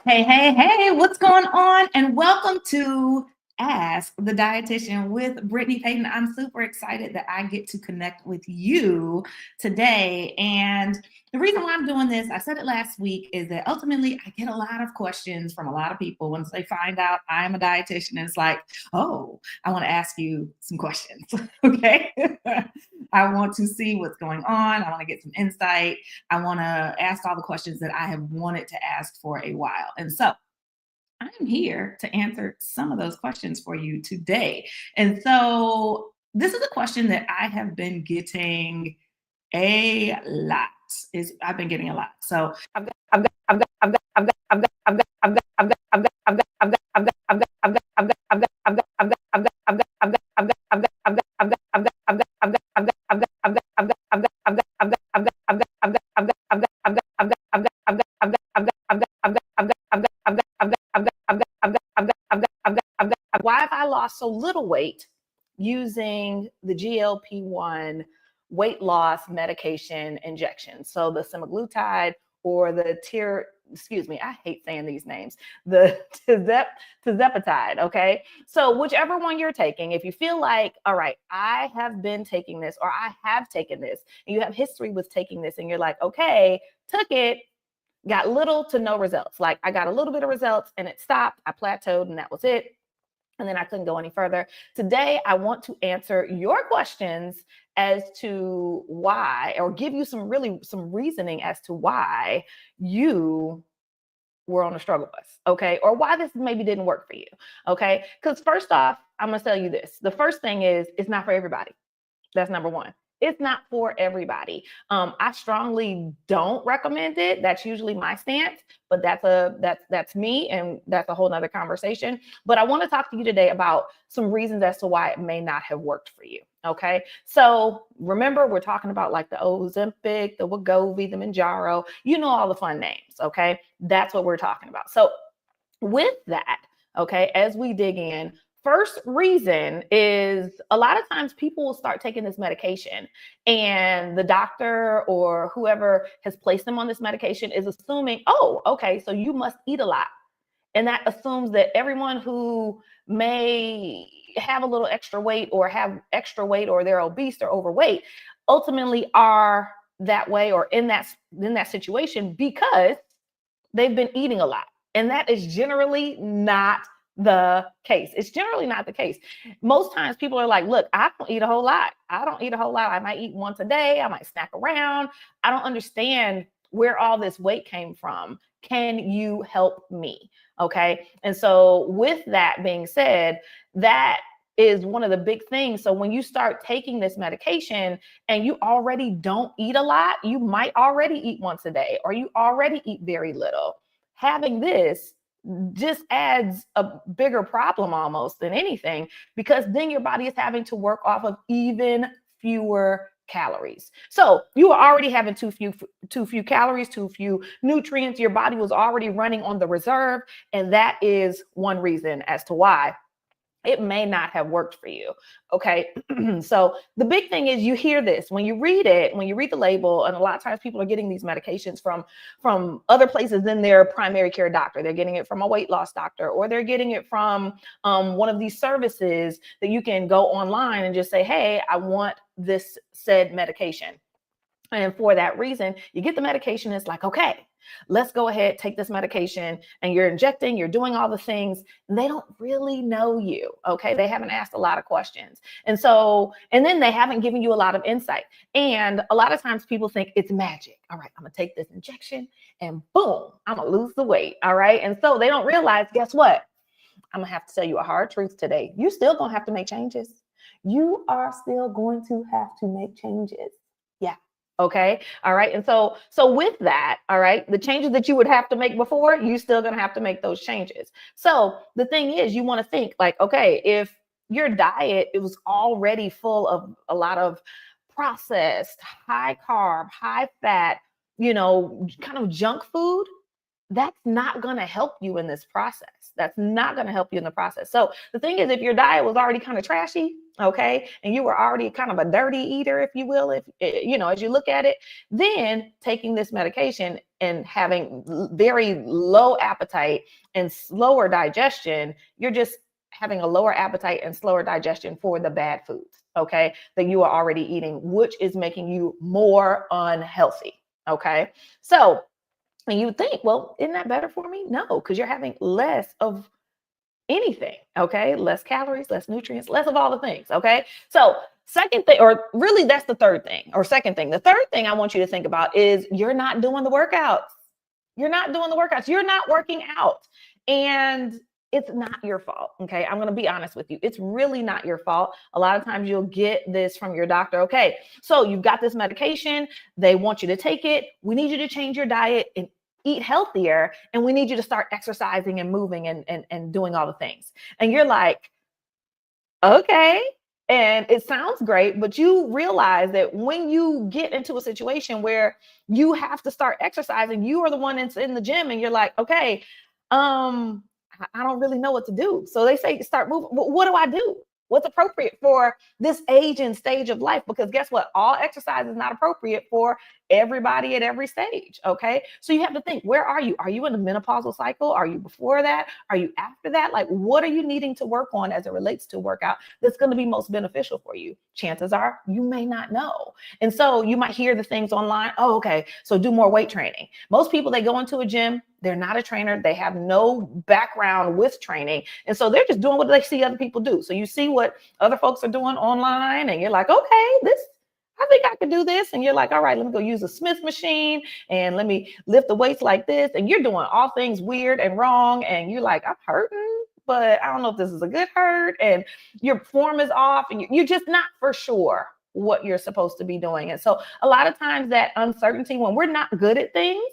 Hey, hey, hey, what's going on? And welcome to Ask the Dietitian with Brittany Payton. I'm super excited that I get to connect with you today. And the reason why I'm doing this, I said it last week, is that ultimately I get a lot of questions from a lot of people once they find out I'm a dietitian. And it's like, oh, I want to ask you some questions. Okay. I want to see what's going on. I want to get some insight. I want to ask all the questions that I have wanted to ask for a while. And so I'm here to answer some of those questions for you today. And so this is a question that I have been getting a lot. I've been getting a lot. So why have I lost so little weight using the GLP-1 weight loss medication injection? So the semaglutide or the I hate saying these names, the tirzepatide, okay? So whichever one you're taking, if you feel like, all right, I have been taking this or I have taken this, and you have history with taking this and you're like, okay, took it, got little to no results. Like I got a little bit of results and it stopped, I plateaued and that was it. And then I couldn't go any further. Today, I want to answer your questions as to why, or give you some reasoning as to why you were on a struggle bus, okay? Or why this maybe didn't work for you, okay? Because first off, I'm gonna tell you this. The first thing is it's not for everybody. That's number one. It's not for everybody. I strongly don't recommend it. That's usually my stance, but that's me, and that's a whole nother conversation. But I want to talk to you today about some reasons as to why it may not have worked for you. Okay. So remember, we're talking about like the Ozempic, the Wegovy, the Manjaro, all the fun names. Okay. That's what we're talking about. So with that, okay, as we dig in, first reason is a lot of times people will start taking this medication and the doctor or whoever has placed them on this medication is assuming, oh, okay, so you must eat a lot. And that assumes that everyone who may have a little extra weight or have extra weight or they're obese or overweight ultimately are that way or in that situation because they've been eating a lot. And that is generally not the case. It's generally not the case. Most times people are like, look, I don't eat a whole lot. I don't eat a whole lot. I might eat once a day. I might snack around. I don't understand where all this weight came from. Can you help me? Okay. And so with that being said, that is one of the big things. So when you start taking this medication and you already don't eat a lot, you might already eat once a day or you already eat very little. Having this just adds a bigger problem almost than anything, because then your body is having to work off of even fewer calories. So you are already having too few calories, too few nutrients. Your body was already running on the reserve. And that is one reason as to why it may not have worked for you. Okay. So the big thing is you hear this when you read it, when you read the label, and a lot of times people are getting these medications from other places than their primary care doctor. They're getting it from a weight loss doctor, or they're getting it from one of these services that you can go online and just say, hey, I want this said medication. And for that reason, you get the medication. It's like, okay, let's go ahead, take this medication, and you're injecting, you're doing all the things. And they don't really know you. Okay. They haven't asked a lot of questions. And then they haven't given you a lot of insight. And a lot of times people think it's magic. All right, I'm going to take this injection and boom, I'm going to lose the weight. All right. And so they don't realize, guess what? I'm going to have to tell you a hard truth today. You still going to have to make changes. You are still going to have to make changes. Yeah. Okay. All right. And so with that, all right, the changes that you would have to make before, you still going to have to make those changes. So the thing is, you want to think like, okay, if your diet, it was already full of a lot of processed, high carb, high fat, kind of junk food, that's not going to help you in this process. That's not going to help you in the process. So the thing is, if your diet was already kind of trashy, okay, and you were already kind of a dirty eater, if you will, if as you look at it, then taking this medication and having very low appetite and slower digestion, you're just having a lower appetite and slower digestion for the bad foods, okay, that you are already eating, which is making you more unhealthy. Okay. So, and you think, well, isn't that better for me? No, because you're having less of anything. Okay. Less calories, less nutrients, less of all the things. Okay. So, second thing, or really that's the third thing, or second thing. The third thing I want you to think about is you're not doing the workouts. You're not doing the workouts. You're not working out. And it's not your fault. Okay. I'm going to be honest with you. It's really not your fault. A lot of times you'll get this from your doctor. Okay. So you've got this medication. They want you to take it. We need you to change your diet and eat healthier. And we need you to start exercising and moving and doing all the things. And you're like, okay. And it sounds great, but you realize that when you get into a situation where you have to start exercising, you are the one that's in the gym and you're like, okay, I don't really know what to do. So they say start moving. What do I do? What's appropriate for this age and stage of life? Because guess what? All exercise is not appropriate for everybody at every stage. Okay. So you have to think, where are you? Are you in the menopausal cycle? Are you before that? Are you after that? Like, what are you needing to work on as it relates to workout that's going to be most beneficial for you? Chances are you may not know. And so you might hear the things online. Oh, okay. So do more weight training. Most people, they go into a gym, they're not a trainer. They have no background with training. And so they're just doing what they see other people do. So you see what other folks are doing online and you're like, okay, I think I could do this. And you're like, all right, let me go use a Smith machine and let me lift the weights like this. And you're doing all things weird and wrong. And you're like, I'm hurting, but I don't know if this is a good hurt. And your form is off and you're just not for sure what you're supposed to be doing. And so a lot of times that uncertainty, when we're not good at things,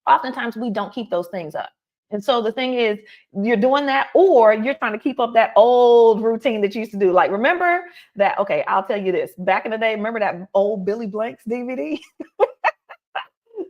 oftentimes we don't keep those things up. And so the thing is, you're doing that, or you're trying to keep up that old routine that you used to do. Like, remember that, okay, I'll tell you this. Back in the day, remember that old Billy Blanks DVD?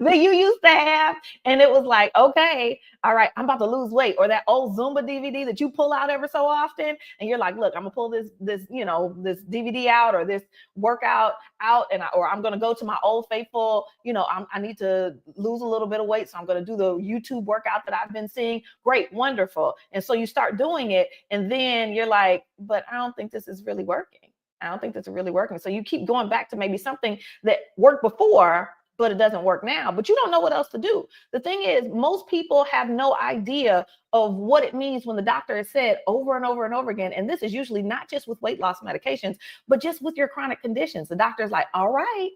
That you used to have, and it was like, okay, all right, I'm about to lose weight, or that old Zumba DVD that you pull out ever so often, and you're like, look, I'm gonna pull this this DVD out, or this workout out, or I'm gonna go to my old faithful, I need to lose a little bit of weight, so I'm gonna do the YouTube workout that I've been seeing. Great, wonderful. And so you start doing it, and then you're like, but I don't think this is really working. I don't think this is really working. So you keep going back to maybe something that worked before, but it doesn't work now, but you don't know what else to do. The thing is, most people have no idea of what it means when the doctor has said over and over and over again, and this is usually not just with weight loss medications, but just with your chronic conditions. The doctor's like, all right,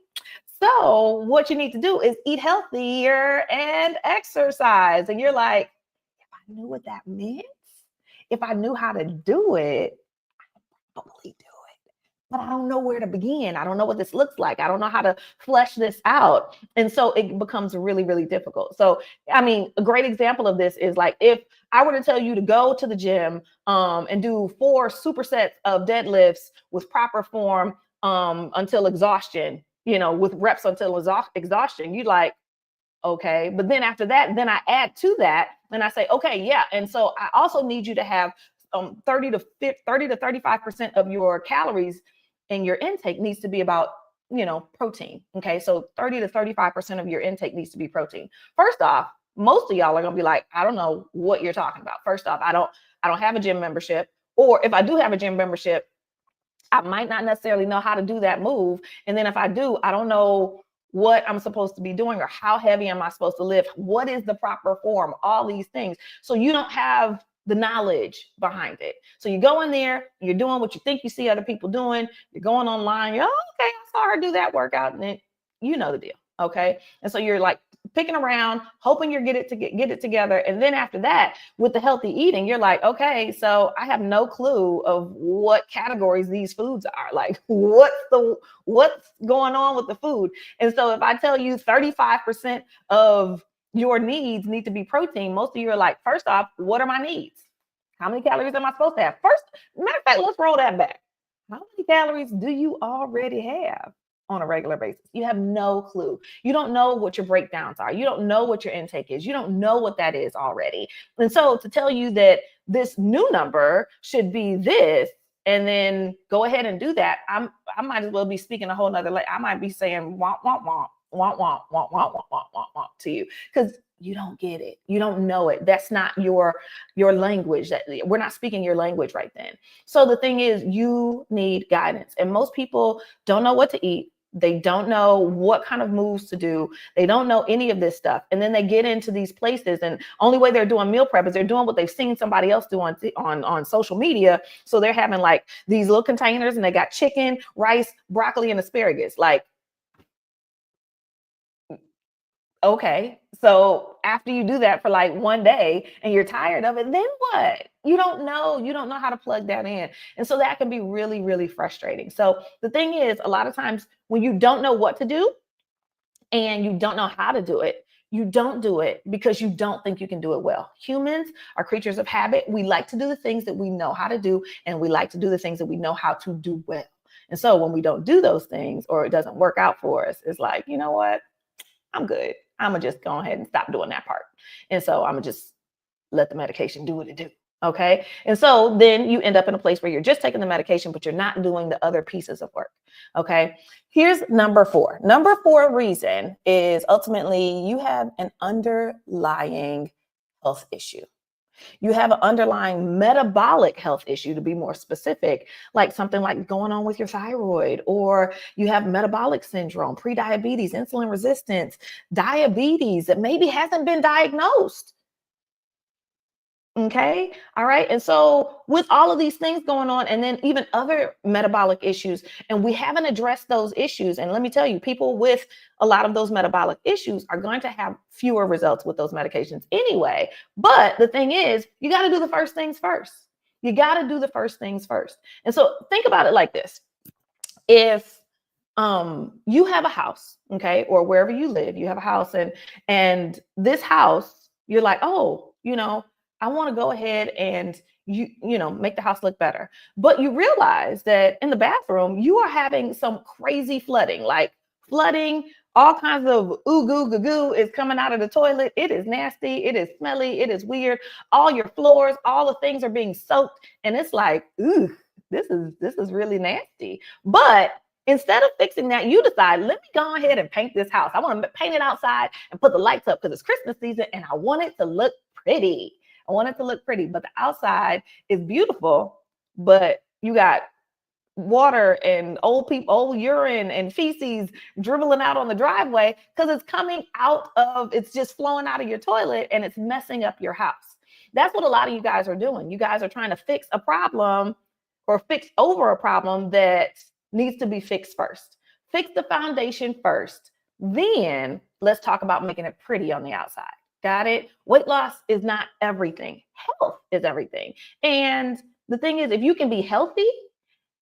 so what you need to do is eat healthier and exercise. And you're like, if I knew what that meant, if I knew how to do it, I'd probably do it. But I don't know where to begin. I don't know what this looks like. I don't know how to flesh this out. And so it becomes really, really difficult. So, I mean, a great example of this is like, if I were to tell you to go to the gym and do 4 supersets of deadlifts with proper form until exhaustion, with reps until exhaustion, you'd like, okay. But then after that, then I add to that and I say, okay, yeah. And so I also need you to have 30 to 35% of your calories and your intake needs to be about, protein. Okay. So 30 to 35% of your intake needs to be protein. First off, most of y'all are going to be like, I don't know what you're talking about. First off, I don't have a gym membership, or if I do have a gym membership, I might not necessarily know how to do that move. And then if I do, I don't know what I'm supposed to be doing or how heavy am I supposed to lift? What is the proper form? All these things. So you don't have the knowledge behind it. So you go in there, you're doing what you think you see other people doing. You're going online. You're, oh, okay, I saw her do that workout, and then you know the deal. Okay. And so you're like picking around, hoping you get it together. And then after that, with the healthy eating, you're like, okay, so I have no clue of what categories these foods are. Like, what's going on with the food? And so if I tell you 35% of your needs need to be protein, most of you are like, first off, what are my needs? How many calories am I supposed to have? First, matter of fact, let's roll that back. How many calories do you already have? on a regular basis. You have no clue. You don't know what your breakdowns are. You don't know what your intake is. You don't know what that is already. And so to tell you that this new number should be this, and then go ahead and do that, I might as well be speaking a whole nother language. I might be saying womp, womp, womp, womp, womp, womp, womp, womp, womp, womp, womp to you, because you don't get it. You don't know it. That's not your language. That we're not speaking your language right then. So the thing is, you need guidance. And most people don't know what to eat. They don't know what kind of moves to do. They don't know any of this stuff. And then they get into these places, and only way they're doing meal prep is they're doing what they've seen somebody else do on social media. So they're having like these little containers, and they got chicken, rice, broccoli, and asparagus. Like, okay, so after you do that for like one day and you're tired of it, then what? You don't know how to plug that in. And so that can be really, really frustrating. So the thing is, a lot of times when you don't know what to do and you don't know how to do it, you don't do it because you don't think you can do it well. Humans are creatures of habit. We like to do the things that we know how to do, and we like to do the things that we know how to do well. And so when we don't do those things, or it doesn't work out for us, it's like, you know what? I'm good. I'm gonna just go ahead and stop doing that part. And so I'm gonna just let the medication do what it do. Okay. And so then you end up in a place where you're just taking the medication, but you're not doing the other pieces of work. Okay. Here's number 4. Number 4 reason is ultimately you have an underlying health issue. You have an underlying metabolic health issue, to be more specific, like something like going on with your thyroid, or you have metabolic syndrome, prediabetes, insulin resistance, diabetes that maybe hasn't been diagnosed. Okay. All right. And so with all of these things going on, and then even other metabolic issues, and we haven't addressed those issues. And let me tell you, people with a lot of those metabolic issues are going to have fewer results with those medications anyway. But the thing is, you got to do the first things first. You got to do the first things first. And so think about it like this. If you have a house, okay, or wherever you live, you have a house, and this house, you're like, oh, I want to go ahead and make the house look better. But you realize that in the bathroom, you are having some crazy flooding, all kinds of ooh goo goo goo is coming out of the toilet. It is nasty, it is smelly, it is weird. All your floors, all the things are being soaked, and it's like, ooh, this is really nasty. But instead of fixing that, you decide, let me go ahead and paint this house. I want to paint it outside and put the lights up because it's Christmas season and I want it to look pretty. But the outside is beautiful, but you got water and old urine and feces dribbling out on the driveway because it's just flowing out of your toilet and it's messing up your house. That's what a lot of you guys are doing. You guys are trying to fix a problem or fix over a problem that needs to be fixed first. Fix the foundation first. Then let's talk about making it pretty on the outside. Got it? Weight loss is not everything. Health is everything. And the thing is, if you can be healthy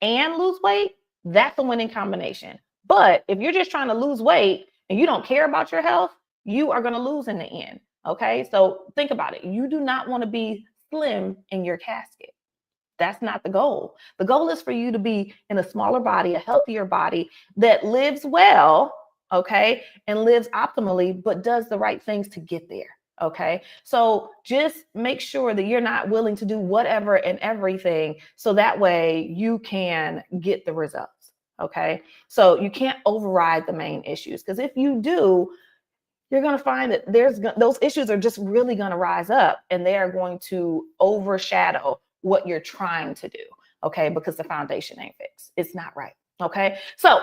and lose weight, that's a winning combination. But if you're just trying to lose weight and you don't care about your health, you are going to lose in the end. Okay? So think about it. You do not want to be slim in your casket. That's not the goal. The goal is for you to be in a smaller body, a healthier body that lives well, okay, and lives optimally, but does the right things to get there. Okay. So just make sure that you're not willing to do whatever and everything, so that way you can get the results. Okay. So you can't override the main issues, because if you do, you're going to find that those issues are just really going to rise up, and they are going to overshadow what you're trying to do. Okay. Because the foundation ain't fixed. It's not right. Okay. So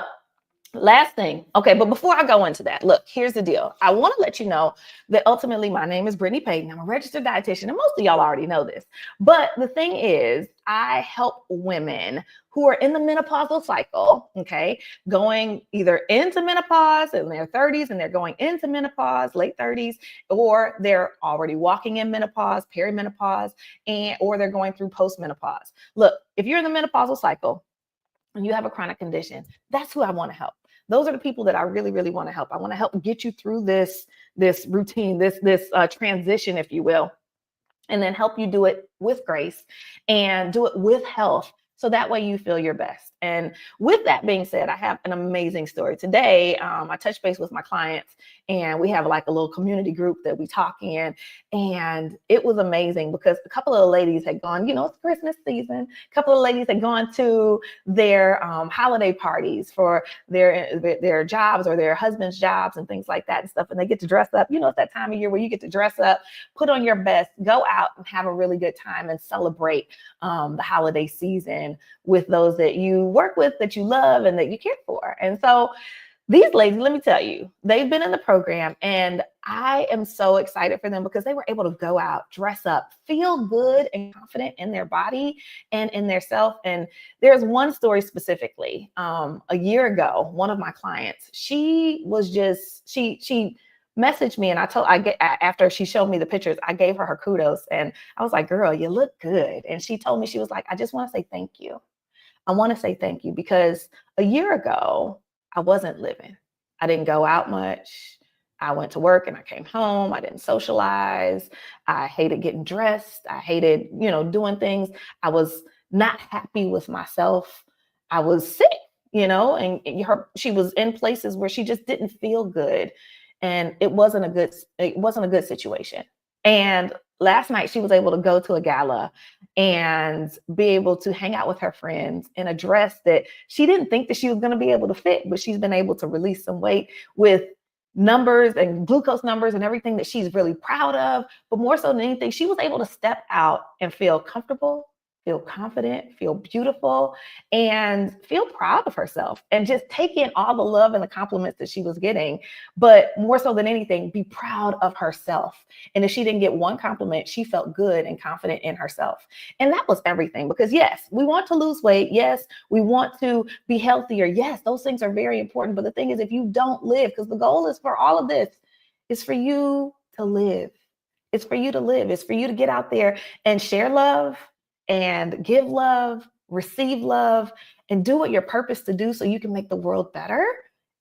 last thing. Okay. But before I go into that, look, here's the deal. I want to let you know that ultimately my name is Brittany Payton. I'm a registered dietitian, and most of y'all already know this. But the thing is, I help women who are in the menopausal cycle, okay, going either into menopause in their 30s and they're going into menopause, late 30s, or they're already walking in menopause, perimenopause, or they're going through postmenopause. Look, if you're in the menopausal cycle and you have a chronic condition, that's who I want to help. Those are the people that I really, really want to help. I want to help get you through this routine, this transition, if you will, and then help you do it with grace and do it with health, so that way you feel your best. And with that being said, I have an amazing story. Today, I touched base with my clients, and we have like a little community group that we talk in. And it was amazing because a couple of the ladies had gone, it's Christmas season. A couple of ladies had gone to their holiday parties for their jobs or their husband's jobs and things like that and stuff. And they get to dress up. It's that time of year where you get to dress up, put on your best, go out and have a really good time and celebrate the holiday season with those that you work with, that you love, and that you care for. And so these ladies, let me tell you, they've been in the program, and I am so excited for them because they were able to go out, dress up, feel good and confident in their body and in their self. And there's one story specifically. A year ago, one of my clients, she messaged me, and after she showed me the pictures, I gave her kudos, and I was like, girl, you look good. And she told me, she was like, I just want to say thank you. I want to say thank you because a year ago, I wasn't living. I didn't go out much. I went to work and I came home. I didn't socialize. I hated getting dressed. I hated, doing things. I was not happy with myself. I was sick, and she was in places where she just didn't feel good. And it wasn't a good situation. And last night she was able to go to a gala and be able to hang out with her friends in a dress that she didn't think that she was going to be able to fit, but she's been able to release some weight with numbers and glucose numbers and everything that she's really proud of. But more so than anything, she was able to step out and feel comfortable, feel confident, feel beautiful, and feel proud of herself, and just take in all the love and the compliments that she was getting. But more so than anything, be proud of herself. And if she didn't get one compliment, she felt good and confident in herself. And that was everything, because yes, we want to lose weight. Yes, we want to be healthier. Yes, those things are very important. But the thing is, if you don't live, because the goal is for all of this, is for you to live. It's for you to live. It's for you to get out there and share love, and give love, receive love, and do what you're purposed to do so you can make the world better.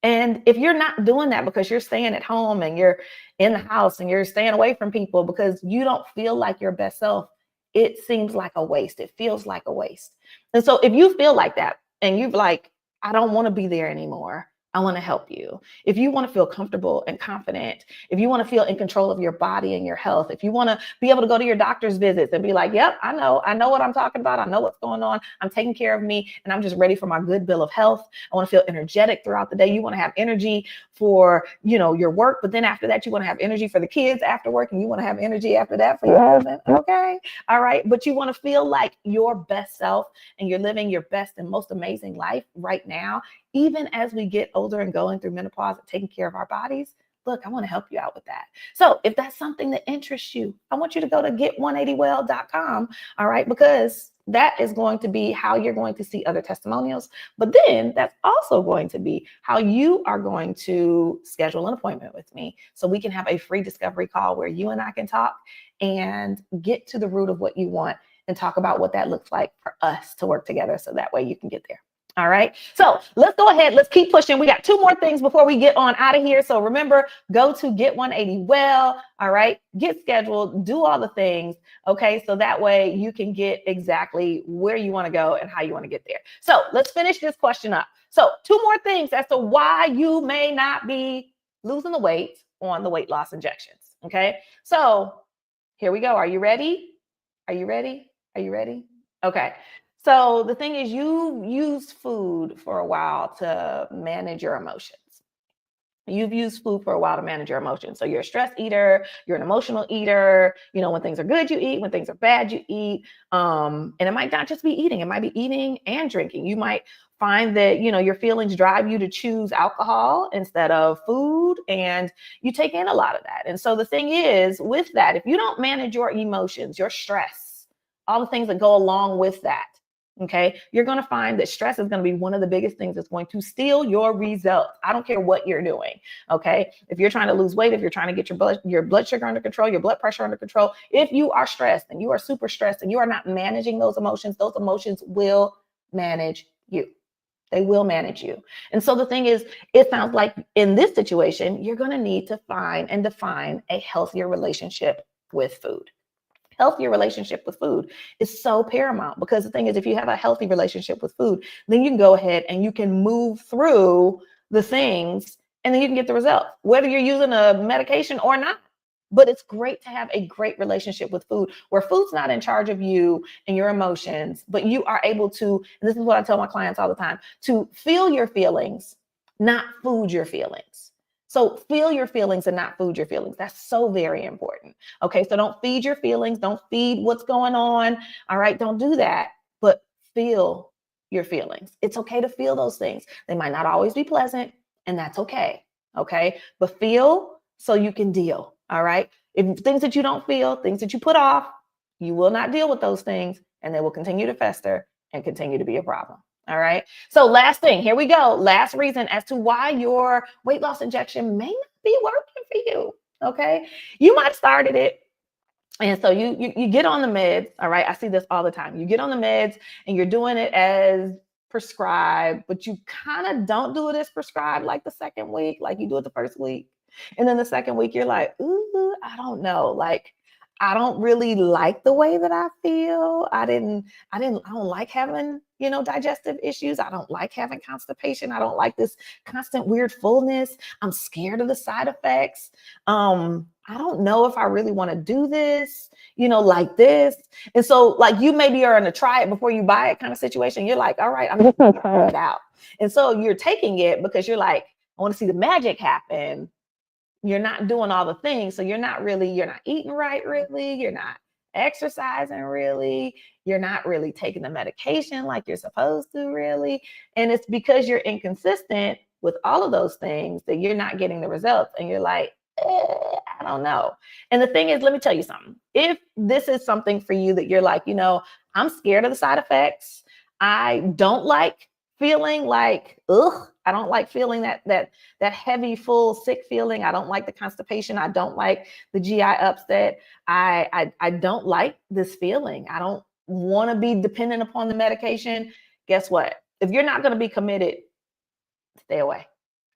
And if you're not doing that because you're staying at home and you're in the house and you're staying away from people because you don't feel like your best self, it seems like a waste. It feels like a waste. And so if you feel like that and you're like, I don't want to be there anymore, I want to help you. If you want to feel comfortable and confident, if you want to feel in control of your body and your health, if you want to be able to go to your doctor's visits and be like, yep, I know what I'm talking about. I know what's going on. I'm taking care of me, and I'm just ready for my good bill of health. I want to feel energetic throughout the day. You want to have energy for, your work, but then after that, you want to have energy for the kids after work, and you want to have energy after that for your husband. Okay. All right. But you want to feel like your best self, and you're living your best and most amazing life right now, even as we get older and going through menopause and taking care of our bodies. Look, I want to help you out with that. So if that's something that interests you, I want you to go to get180well.com. All right, because that is going to be how you're going to see other testimonials. But then that's also going to be how you are going to schedule an appointment with me so we can have a free discovery call where you and I can talk and get to the root of what you want and talk about what that looks like for us to work together, so that way you can get there. All right. So let's go ahead. Let's keep pushing. We got 2 more things before we get on out of here. So remember, go to Get 180 Well. All right. Get scheduled. Do all the things. Okay. So that way you can get exactly where you want to go and how you want to get there. So let's finish this question up. So 2 more things as to why you may not be losing the weight on the weight loss injections. Okay. So here we go. Are you ready? Are you ready? Are you ready? Okay. So the thing is, you use food for a while to manage your emotions. You've used food for a while to manage your emotions. So you're a stress eater, you're an emotional eater. When things are good, you eat. When things are bad, you eat. And it might not just be eating. It might be eating and drinking. You might find that, your feelings drive you to choose alcohol instead of food, and you take in a lot of that. And so the thing is, with that, if you don't manage your emotions, your stress, all the things that go along with that, okay, you're going to find that stress is going to be one of the biggest things that's going to steal your results. I don't care what you're doing. Okay. If you're trying to lose weight, if you're trying to get your blood sugar under control, your blood pressure under control, if you are stressed and you are super stressed and you are not managing those emotions will manage you. They will manage you. And so the thing is, it sounds like in this situation, you're going to need to find and define a healthier relationship with food. healthier relationship with food is so paramount, because the thing is, if you have a healthy relationship with food, then you can go ahead and you can move through the things, and then you can get the result, whether you're using a medication or not. But it's great to have a great relationship with food, where food's not in charge of you and your emotions, but you are able to, and this is what I tell my clients all the time, to feel your feelings, not food your feelings. So feel your feelings and not food your feelings. That's so very important. Okay, so don't feed your feelings. Don't feed what's going on. All right, don't do that. But feel your feelings. It's okay to feel those things. They might not always be pleasant, and that's okay. Okay, but feel so you can deal. All right, if things that you don't feel, things that you put off, you will not deal with those things, and they will continue to fester and continue to be a problem. All right. So last thing, here we go. Last reason as to why your weight loss injection may not be working for you. Okay. You might have started it. And so you get on the meds. All right. I see this all the time. You get on the meds and you're doing it as prescribed, but you kind of don't do it as prescribed like the second week, like you do it the first week. And then the second week, you're like, ooh, I don't know. Like, I don't really like the way that I feel. I don't like having, digestive issues. I don't like having constipation. I don't like this constant weird fullness. I'm scared of the side effects. I don't know if I really want to do this, like this. And so like you maybe are in a try it before you buy it kind of situation. You're like, all right, I'm just going to try it out. And so you're taking it because you're like, I want to see the magic happen. You're not doing all the things. So you're not eating right, really. You're not exercising, really. You're not really taking the medication like you're supposed to, really. And it's because you're inconsistent with all of those things that you're not getting the results. And you're like, I don't know. And the thing is, let me tell you something. If this is something for you that you're like, I'm scared of the side effects. I don't like feeling like, I don't like feeling that heavy, full, sick feeling. I don't like the constipation. I don't like the GI upset. I don't like this feeling. I don't want to be dependent upon the medication. Guess what? If you're not going to be committed, stay away.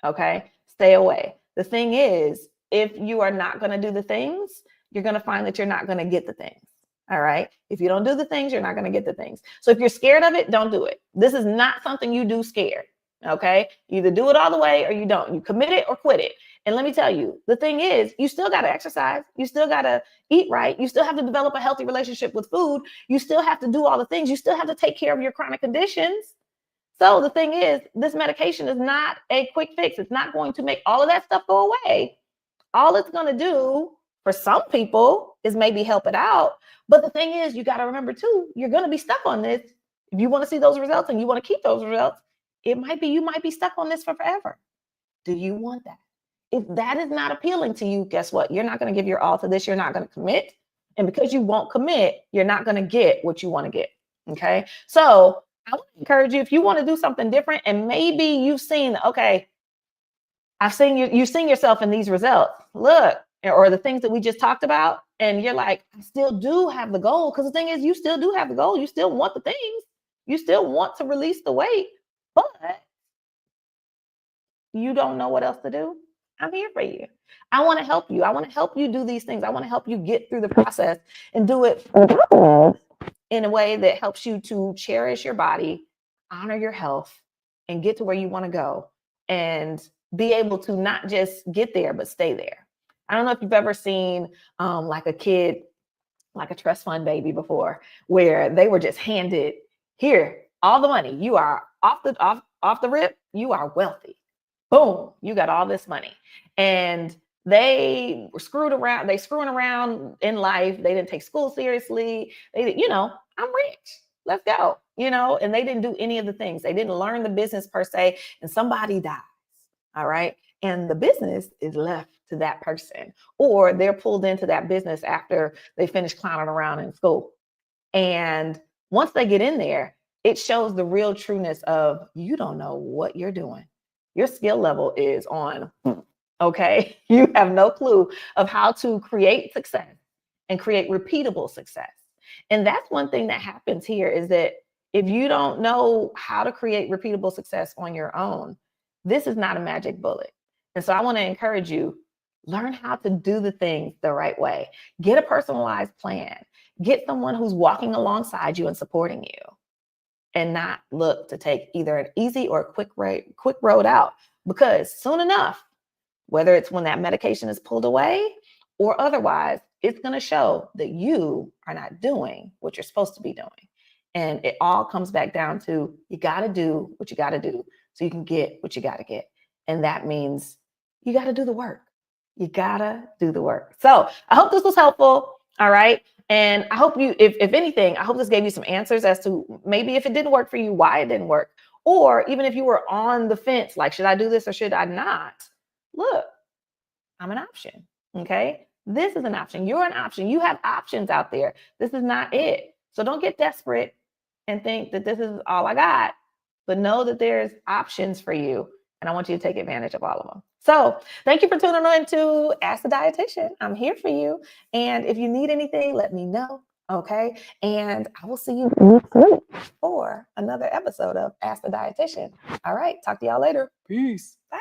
Okay? Stay away. The thing is, if you are not going to do the things, you're going to find that you're not going to get the things. All right. If you don't do the things, you're not going to get the things. So if you're scared of it, don't do it. This is not something you do scared. Okay. You either do it all the way or you don't. You commit it or quit it. And let me tell you, the thing is, you still got to exercise. You still got to eat right. You still have to develop a healthy relationship with food. You still have to do all the things. You still have to take care of your chronic conditions. So the thing is, this medication is not a quick fix. It's not going to make all of that stuff go away. All it's going to do for some people is maybe help it out. But the thing is, you got to remember too, you're going to be stuck on this. If you want to see those results and you want to keep those results, you might be stuck on this for forever. Do you want that? If that is not appealing to you, guess what? You're not going to give your all to this. You're not going to commit. And because you won't commit, you're not going to get what you want to get. Okay. So I want to encourage you, if you want to do something different, and maybe you've seen, okay, I've seen you've seen yourself in these results. Look, or the things that we just talked about, and you're like, I still do have the goal. Because the thing is, you still do have the goal. You still want the things. You still want to release the weight, but you don't know what else to do. I'm here for you. I want to help you. I want to help you do these things. I want to help you get through the process and do it in a way that helps you to cherish your body, honor your health, and get to where you want to go, and be able to not just get there, but stay there. I don't know if you've ever seen like a kid, like a trust fund baby before, where they were just handed, here, all the money. You are off the rip, you are wealthy. Boom, you got all this money. And they were screwing around in life. They didn't take school seriously. I'm rich. Let's go. And they didn't do any of the things. They didn't learn the business per se, and somebody dies. All right. And the business is left to that person, or they're pulled into that business after they finish clowning around in school. And once they get in there, it shows the real trueness of, you don't know what you're doing. Your skill level is on, okay? You have no clue of how to create success and create repeatable success. And that's one thing that happens here, is that if you don't know how to create repeatable success on your own, this is not a magic bullet. And so I want to encourage you, learn how to do the things the right way. Get a personalized plan. Get someone who's walking alongside you and supporting you, and not look to take either an easy or a quick road out, because soon enough, whether it's when that medication is pulled away or otherwise, it's going to show that you are not doing what you're supposed to be doing. And it all comes back down to, you got to do what you got to do so you can get what you got to get. And that means you got to do the work. You got to do the work. So I hope this was helpful. All right. And I hope you, if anything, I hope this gave you some answers as to maybe if it didn't work for you, why it didn't work. Or even if you were on the fence, like, should I do this or should I not? Look, I'm an option. Okay. This is an option. You're an option. You have options out there. This is not it. So don't get desperate and think that this is all I got, but know that there's options for you. And I want you to take advantage of all of them. So thank you for tuning in to Ask the Dietitian. I'm here for you. And if you need anything, let me know. Okay. And I will see you next week for another episode of Ask the Dietitian. All right. Talk to y'all later. Peace. Bye.